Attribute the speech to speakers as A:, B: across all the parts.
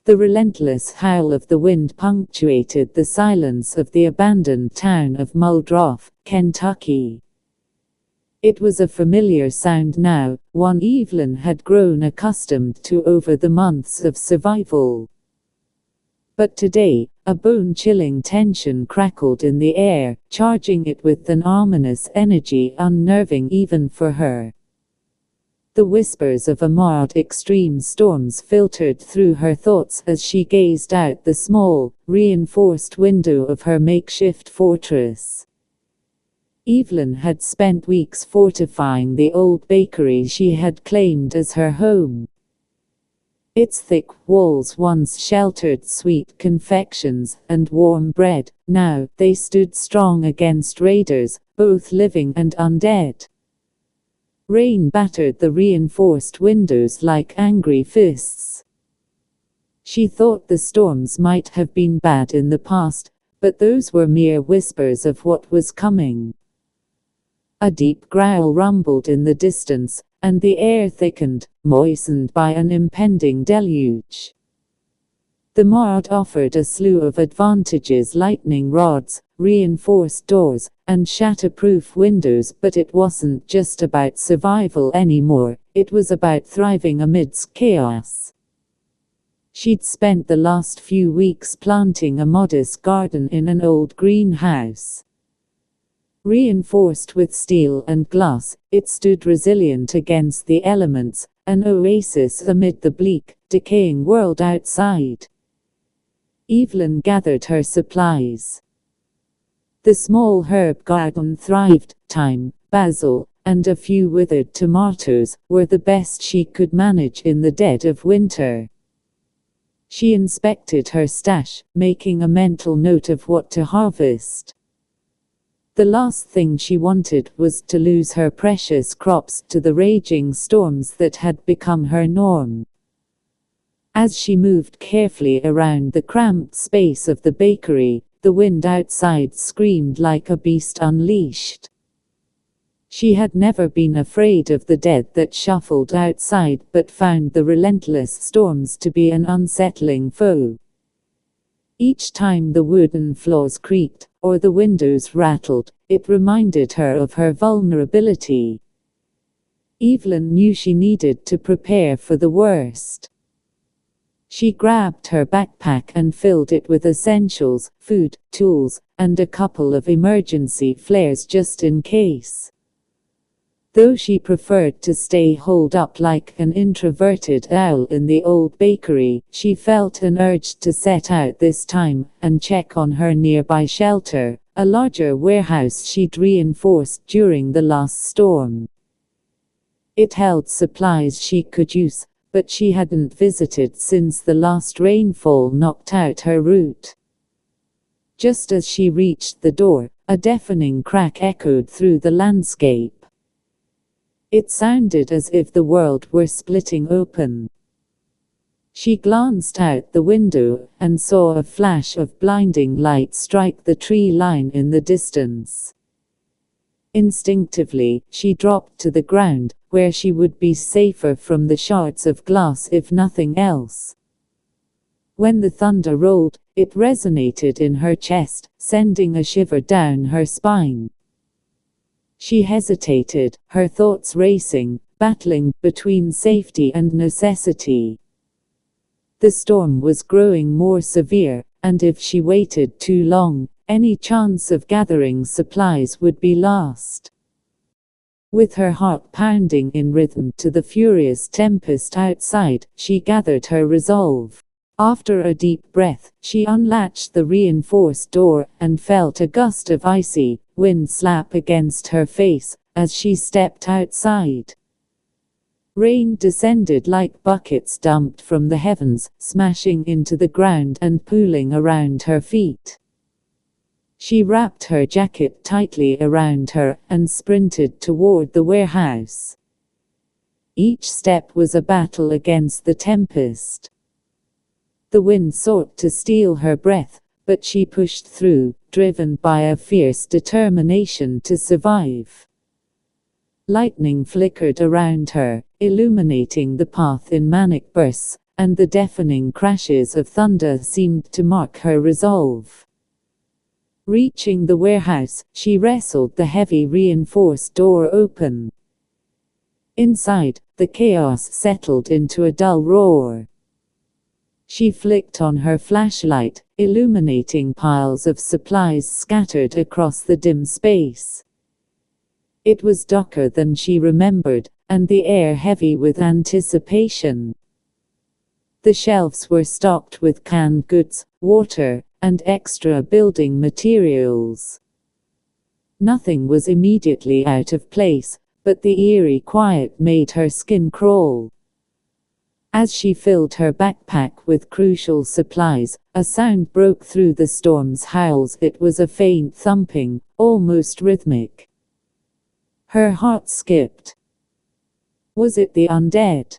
A: The relentless howl of the wind punctuated the silence of the abandoned town of Muldrow, Kentucky. It was a familiar sound now, one Evelyn had grown accustomed to over the months of survival. But today, a bone-chilling tension crackled in the air, charging it with an ominous energy unnerving even for her. The whispers of Ahmad extreme storms filtered through her thoughts as she gazed out the small, reinforced window of her makeshift fortress. Evelyn had spent weeks fortifying the old bakery she had claimed as her home. Its thick walls once sheltered sweet confections and warm bread, now they stood strong against raiders, both living and undead. Rain battered the reinforced windows like angry fists. She thought the storms might have been bad in the past, but those were mere whispers of what was coming. A deep growl rumbled in the distance, and the air thickened, moistened by an impending deluge. The Mord offered a slew of advantages: lightning rods, reinforced doors, and shatterproof windows, but it wasn't just about survival anymore, it was about thriving amidst chaos. She'd spent the last few weeks planting a modest garden in an old greenhouse. Reinforced with steel and glass, it stood resilient against the elements, an oasis amid the bleak, decaying world outside. Evelyn gathered her supplies. The small herb garden thrived. Thyme, basil, and a few withered tomatoes were the best she could manage in the dead of winter. She inspected her stash, making a mental note of what to harvest. The last thing she wanted was to lose her precious crops to the raging storms that had become her norm. As she moved carefully around the cramped space of the bakery, the wind outside screamed like a beast unleashed. She had never been afraid of the dead that shuffled outside, but found the relentless storms to be an unsettling foe. Each time the wooden floors creaked, or the windows rattled, it reminded her of her vulnerability. Evelyn knew she needed to prepare for the worst. She grabbed her backpack and filled it with essentials, food, tools, and a couple of emergency flares just in case. Though she preferred to stay holed up like an introverted owl in the old bakery, she felt an urge to set out this time and check on her nearby shelter, a larger warehouse she'd reinforced during the last storm. It held supplies she could use, but she hadn't visited since the last rainfall knocked out her route. Just as she reached the door, a deafening crack echoed through the landscape. It sounded as if the world were splitting open. She glanced out the window and saw a flash of blinding light strike the tree line in the distance. Instinctively, she dropped to the ground, where she would be safer from the shards of glass if nothing else. When the thunder rolled, it resonated in her chest, sending a shiver down her spine. She hesitated, her thoughts racing, battling between safety and necessity. The storm was growing more severe, and if she waited too long, any chance of gathering supplies would be lost. With her heart pounding in rhythm to the furious tempest outside, she gathered her resolve. After a deep breath, she unlatched the reinforced door and felt a gust of icy wind slap against her face as she stepped outside. Rain descended like buckets dumped from the heavens, smashing into the ground and pooling around her feet. She wrapped her jacket tightly around her and sprinted toward the warehouse. Each step was a battle against the tempest. The wind sought to steal her breath, but she pushed through, driven by a fierce determination to survive. Lightning flickered around her, illuminating the path in manic bursts, and the deafening crashes of thunder seemed to mark her resolve. Reaching the warehouse, she wrestled the heavy reinforced door open. Inside, the chaos settled into a dull roar. She flicked on her flashlight, illuminating piles of supplies scattered across the dim space. It was darker than she remembered, and the air heavy with anticipation. The shelves were stocked with canned goods, water, and extra building materials. Nothing was immediately out of place, but the eerie quiet made her skin crawl. As she filled her backpack with crucial supplies, a sound broke through the storm's howls. It was a faint thumping, almost rhythmic. Her heart skipped. Was it the undead?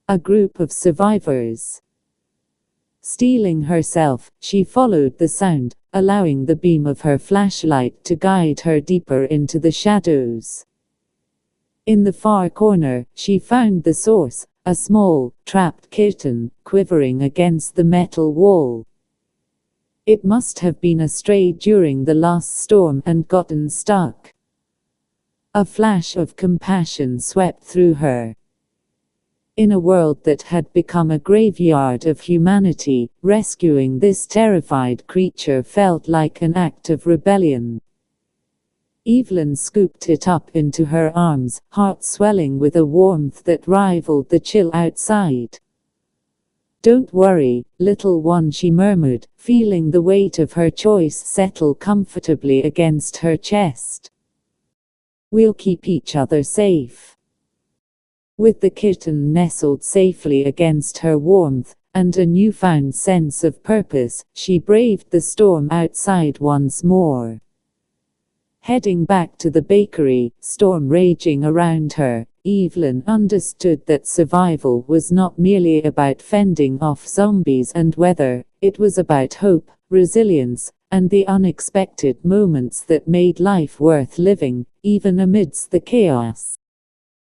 A: A group of survivors. Steeling herself, she followed the sound, allowing the beam of her flashlight to guide her deeper into the shadows. In the far corner, she found the source, a small, trapped kitten, quivering against the metal wall. It must have been a stray during the last storm and gotten stuck. A flash of compassion swept through her. In a world that had become a graveyard of humanity, rescuing this terrified creature felt like an act of rebellion. Evelyn scooped it up into her arms, heart swelling with a warmth that rivaled the chill outside. "Don't worry, little one," she murmured, feeling the weight of her choice settle comfortably against her chest. "We'll keep each other safe." With the kitten nestled safely against her warmth, and a newfound sense of purpose, she braved the storm outside once more. Heading back to the bakery, storm raging around her, Evelyn understood that survival was not merely about fending off zombies and weather, it was about hope, resilience, and the unexpected moments that made life worth living, even amidst the chaos.